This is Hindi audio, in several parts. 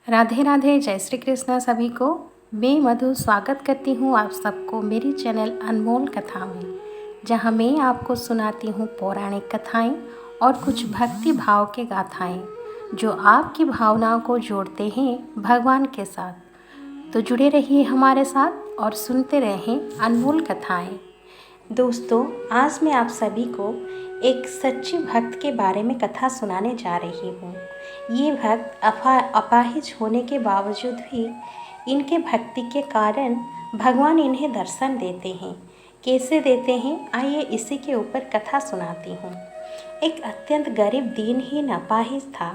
राधे राधे, जय श्री कृष्ण सभी को। मैं मधु स्वागत करती हूँ आप सबको मेरी चैनल अनमोल कथा में, जहाँ मैं आपको सुनाती हूँ पौराणिक कथाएं और कुछ भक्ति भाव के गाथाएं जो आपकी भावनाओं को जोड़ते हैं भगवान के साथ। तो जुड़े रहिए हमारे साथ और सुनते रहें अनमोल कथाएं। दोस्तों, आज मैं आप सभी को एक सच्चे भक्त के बारे में कथा सुनाने जा रही हूँ। ये भक्त अपाहिज होने के बावजूद भी इनके भक्ति के कारण भगवान इन्हें दर्शन देते हैं। कैसे देते हैं, आइए इसी के ऊपर कथा सुनाती हूँ। एक अत्यंत गरीब दीनहीन अपाहिज था।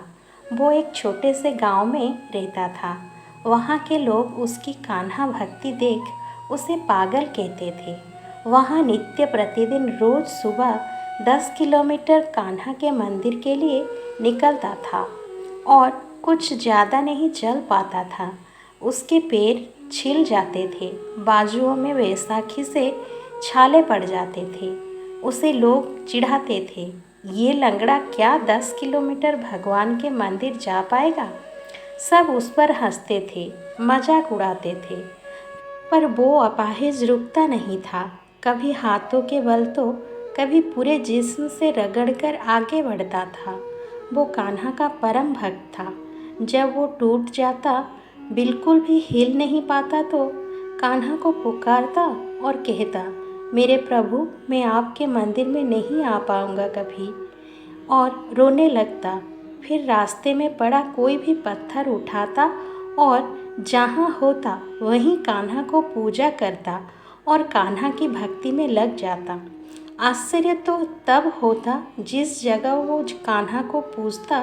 वो एक छोटे से गांव में रहता था। वहाँ के लोग उसकी कान्हा भक्ति देख उसे पागल कहते थे। वहाँ नित्य प्रतिदिन रोज सुबह 10 किलोमीटर कान्हा के मंदिर के लिए निकलता था और कुछ ज़्यादा नहीं चल पाता था। उसके पैर छिल जाते थे, बाजुओं में बैसाखी से छाले पड़ जाते थे। उसे लोग चिढ़ाते थे, ये लंगड़ा क्या 10 किलोमीटर भगवान के मंदिर जा पाएगा। सब उस पर हंसते थे, मजाक उड़ाते थे, पर वो अपाहिज रुकता नहीं था। कभी हाथों के बल तो कभी पूरे जिस्म से रगड़कर आगे बढ़ता था। वो कान्हा का परम भक्त था। जब वो टूट जाता, बिल्कुल भी हिल नहीं पाता, तो कान्हा को पुकारता और कहता, मेरे प्रभु, मैं आपके मंदिर में नहीं आ पाऊँगा कभी, और रोने लगता। फिर रास्ते में पड़ा कोई भी पत्थर उठाता और जहाँ होता वहीं कान्हा को पूजा करता और कान्हा की भक्ति में लग जाता। आश्चर्य तो तब होता जिस जगह वो कान्हा को पूजता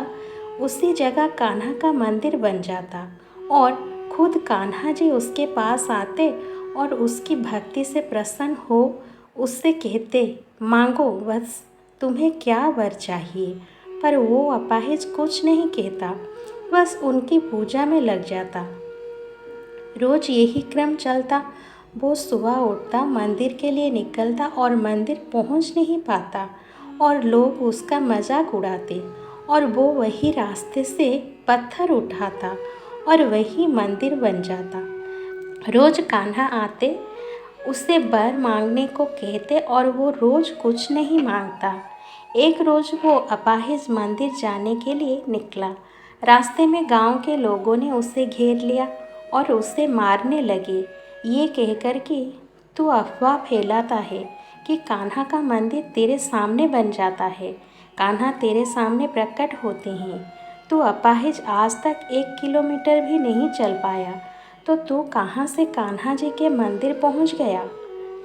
उसी जगह कान्हा का मंदिर बन जाता और खुद कान्हा जी उसके पास आते और उसकी भक्ति से प्रसन्न हो उससे कहते, मांगो, बस तुम्हें क्या वर चाहिए। पर वो अपाहिज कुछ नहीं कहता, बस उनकी पूजा में लग जाता। रोज यही क्रम चलता। वो सुबह उठता, मंदिर के लिए निकलता और मंदिर पहुंच नहीं पाता और लोग उसका मजाक उड़ाते और वो वही रास्ते से पत्थर उठाता और वही मंदिर बन जाता। रोज कान्हा आते, उससे वर मांगने को कहते और वो रोज कुछ नहीं मांगता। एक रोज वो अपाहिज मंदिर जाने के लिए निकला। रास्ते में गांव के लोगों ने उसे घेर लिया और उसे मारने लगे, ये कहकर कि तू अफवाह फैलाता है कि कान्हा का मंदिर तेरे सामने बन जाता है, कान्हा तेरे सामने प्रकट होते हैं। तू अपाहिज आज तक 1 किलोमीटर भी नहीं चल पाया, तो तू कहाँ से कान्हा जी के मंदिर पहुँच गया।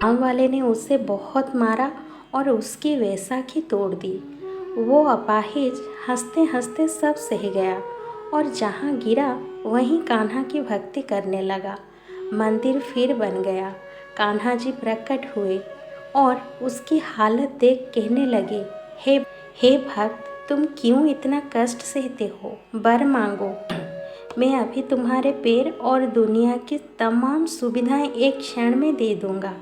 गाँव वाले ने उसे बहुत मारा और उसकी वैसाखी तोड़ दी। वो अपाहिज हंसते हंसते सब सह गया और जहाँ गिरा वहीं कान्हा की भक्ति करने लगा। मंदिर फिर बन गया। कान्हा जी प्रकट हुए और उसकी हालत देख कहने लगे, हे भक्त, तुम क्यों इतना कष्ट सहते हो, वर मांगो, मैं अभी तुम्हारे पैर और दुनिया की तमाम सुविधाएं एक क्षण में दे दूंगा।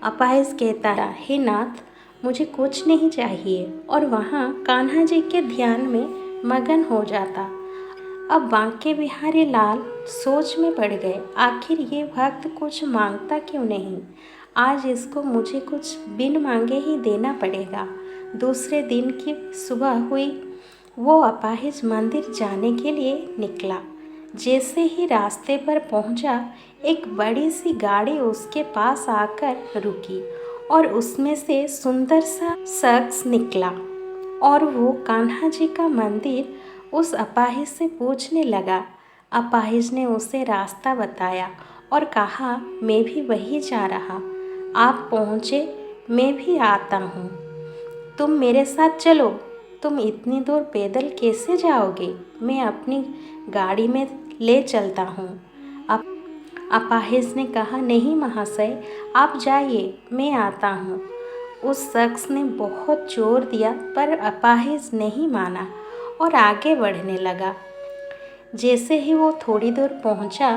अपाहिज कहता रहा, हे नाथ, मुझे कुछ नहीं चाहिए, और वहाँ कान्हा जी के ध्यान में मगन हो जाता। अब बांके बिहारी लाल सोच में पड़ गए, आखिर ये भक्त कुछ मांगता क्यों नहीं। आज इसको मुझे कुछ बिन मांगे ही देना पड़ेगा। दूसरे दिन की सुबह हुई, वो अपाहिज मंदिर जाने के लिए निकला। जैसे ही रास्ते पर पहुंचा, एक बड़ी सी गाड़ी उसके पास आकर रुकी और उसमें से सुंदर सा शख्स निकला और वो कान्हा जी का मंदिर उस अपाहिज से पूछने लगा। अपाहिज ने उसे रास्ता बताया और कहा, मैं भी वही जा रहा, आप पहुँचे, मैं भी आता हूँ, तुम मेरे साथ चलो। तुम इतनी दूर पैदल कैसे जाओगे, मैं अपनी गाड़ी में ले चलता हूँ। अपाहिज ने कहा, नहीं महाशय, आप जाइए, मैं आता हूँ। उस शख्स ने बहुत जोर दिया पर अपाहिज नहीं माना और आगे बढ़ने लगा। जैसे ही वो थोड़ी दूर पहुंचा,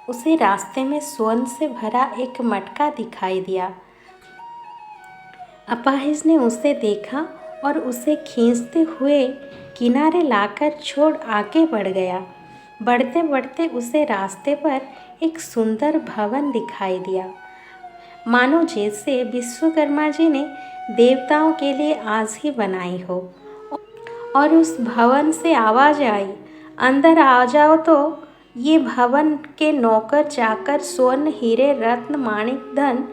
उसे रास्ते में स्वर्ण से भरा एक मटका दिखाई दिया। अपाहिज ने उसे देखा और उसे खींचते हुए किनारे लाकर छोड़ आगे बढ़ गया। बढ़ते बढ़ते उसे रास्ते पर एक सुंदर भवन दिखाई दिया, मानो जैसे विश्वकर्मा जी ने देवताओं के लिए आज ही बनाई हो। और उस भवन से आवाज़ आई, अंदर आ जाओ तो ये भवन के नौकर चाकर स्वर्ण हीरे रत्न माणिक धन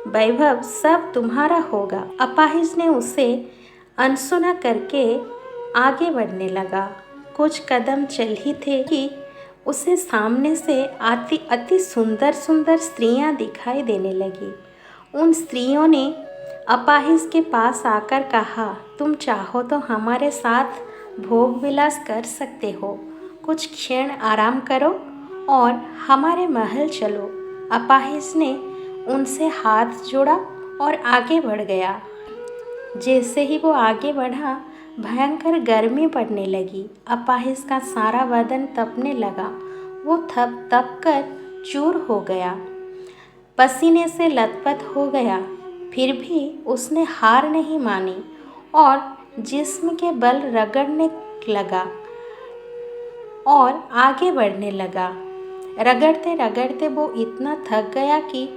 वैभव सब तुम्हारा होगा। अपाहिज ने उसे अनसुना करके आगे बढ़ने लगा। कुछ कदम चल ही थे कि उसे सामने से आती अति सुंदर सुंदर स्त्रियां दिखाई देने लगी। उन स्त्रियों ने अपाहिज के पास आकर कहा, तुम चाहो तो हमारे साथ भोग विलास कर सकते हो, कुछ क्षण आराम करो और हमारे महल चलो। अपाहिज ने उनसे हाथ जोड़ा और आगे बढ़ गया। जैसे ही वो आगे बढ़ा, भयंकर गर्मी पड़ने लगी। अपाहिज का सारा बदन तपने लगा। वो तप कर चूर हो गया, पसीने से लथपथ हो गया। फिर भी उसने हार नहीं मानी और जिस्म के बल रगड़ने लगा और आगे बढ़ने लगा। रगड़ते रगड़ते वो इतना थक गया कि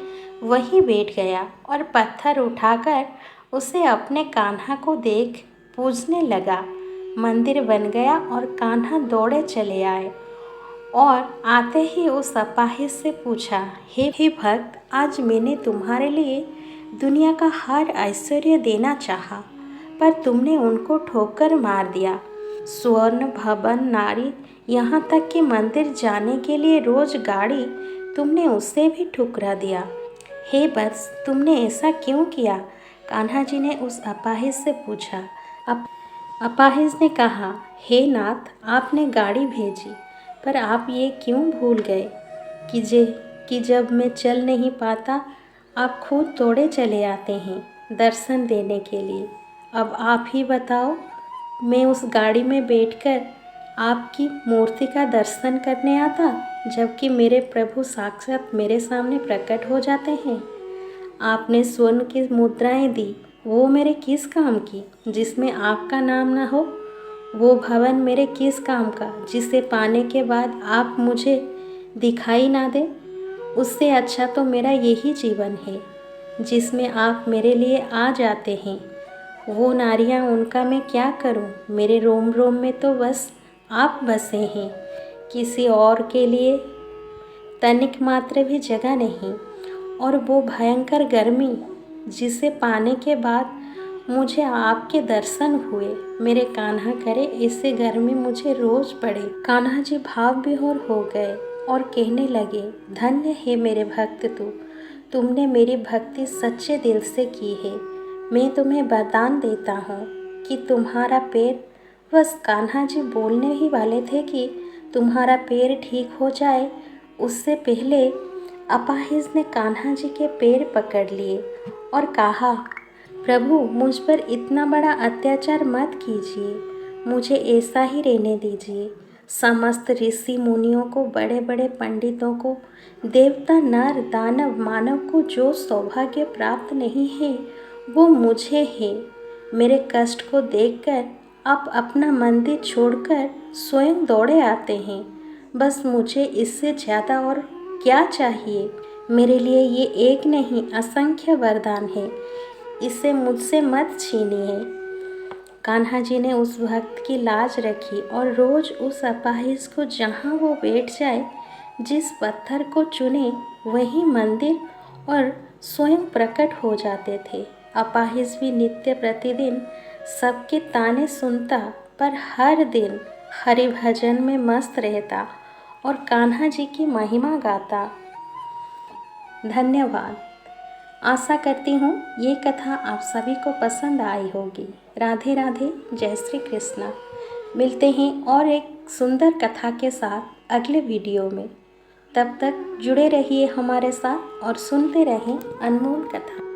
वहीं बैठ गया और पत्थर उठाकर उसे अपने कान्हा को देख पूजने लगा। मंदिर बन गया और कान्हा दौड़े चले आए और आते ही उस अपाहिज से पूछा, हे भक्त, आज मैंने तुम्हारे लिए दुनिया का हर ऐश्वर्य देना चाहा, पर तुमने उनको ठोकर मार दिया। स्वर्ण भवन, नारी, यहाँ तक कि मंदिर जाने के लिए रोज गाड़ी, तुमने उसे भी ठुकरा दिया। हे बस, तुमने ऐसा क्यों किया? कान्हा जी ने उस अपाहिज से पूछा। अपाहिज ने कहा, हे नाथ, आपने गाड़ी भेजी, पर आप ये क्यों भूल गए कि जब मैं चल नहीं पाता, आप खुद दौड़े चले आते हैं दर्शन देने के लिए। अब आप ही बताओ, मैं उस गाड़ी में बैठकर आपकी मूर्ति का दर्शन करने आता, जबकि मेरे प्रभु साक्षात मेरे सामने प्रकट हो जाते हैं। आपने स्वर्ण की मुद्राएं दी, वो मेरे किस काम की जिसमें आपका नाम ना हो? वो भवन मेरे किस काम का जिसे पाने के बाद आप मुझे दिखाई ना दे? उससे अच्छा तो मेरा यही जीवन है जिसमें आप मेरे लिए आ जाते हैं। वो नारियां, उनका मैं क्या करूं? मेरे रोम रोम में तो बस आप बसे हैं, किसी और के लिए तनिक मात्र भी जगह नहीं। और वो भयंकर गर्मी जिसे पाने के बाद मुझे आपके दर्शन हुए, मेरे कान्हा करे इससे गर्मी मुझे रोज पड़े। कान्हा जी भाव विभोर हो गए और कहने लगे, धन्य है मेरे भक्त तुमने मेरी भक्ति सच्चे दिल से की है। मैं तुम्हें वरदान देता हूँ कि तुम्हारा पैर, बस कान्हा जी बोलने ही वाले थे कि तुम्हारा पैर ठीक हो जाए, उससे पहले अपाहिज ने कान्हा जी के पैर पकड़ लिए और कहा, प्रभु, मुझ पर इतना बड़ा अत्याचार मत कीजिए, मुझे ऐसा ही रहने दीजिए। समस्त ऋषि मुनियों को, बड़े बड़े पंडितों को, देवता, नर, दानव, मानव को जो सौभाग्य प्राप्त नहीं है वो मुझे है। मेरे कष्ट को देखकर आप अपना मंदिर छोड़कर स्वयं दौड़े आते हैं। बस मुझे इससे ज़्यादा और क्या चाहिए? मेरे लिए ये एक नहीं असंख्य वरदान है, इसे मुझसे मत छीनिए। कान्हा जी ने उस भक्त की लाज रखी और रोज उस अपाहिज को जहाँ वो बैठ जाए, जिस पत्थर को चुने वही मंदिर और स्वयं प्रकट हो जाते थे। अपाहिज भी नित्य प्रतिदिन सबके ताने सुनता, पर हर दिन हरि भजन में मस्त रहता और कान्हा जी की महिमा गाता। धन्यवाद। आशा करती हूँ ये कथा आप सभी को पसंद आई होगी। राधे राधे, जय श्री कृष्णा। मिलते हैं और एक सुंदर कथा के साथ अगले वीडियो में। तब तक जुड़े रहिए हमारे साथ और सुनते रहें अनमोल कथा।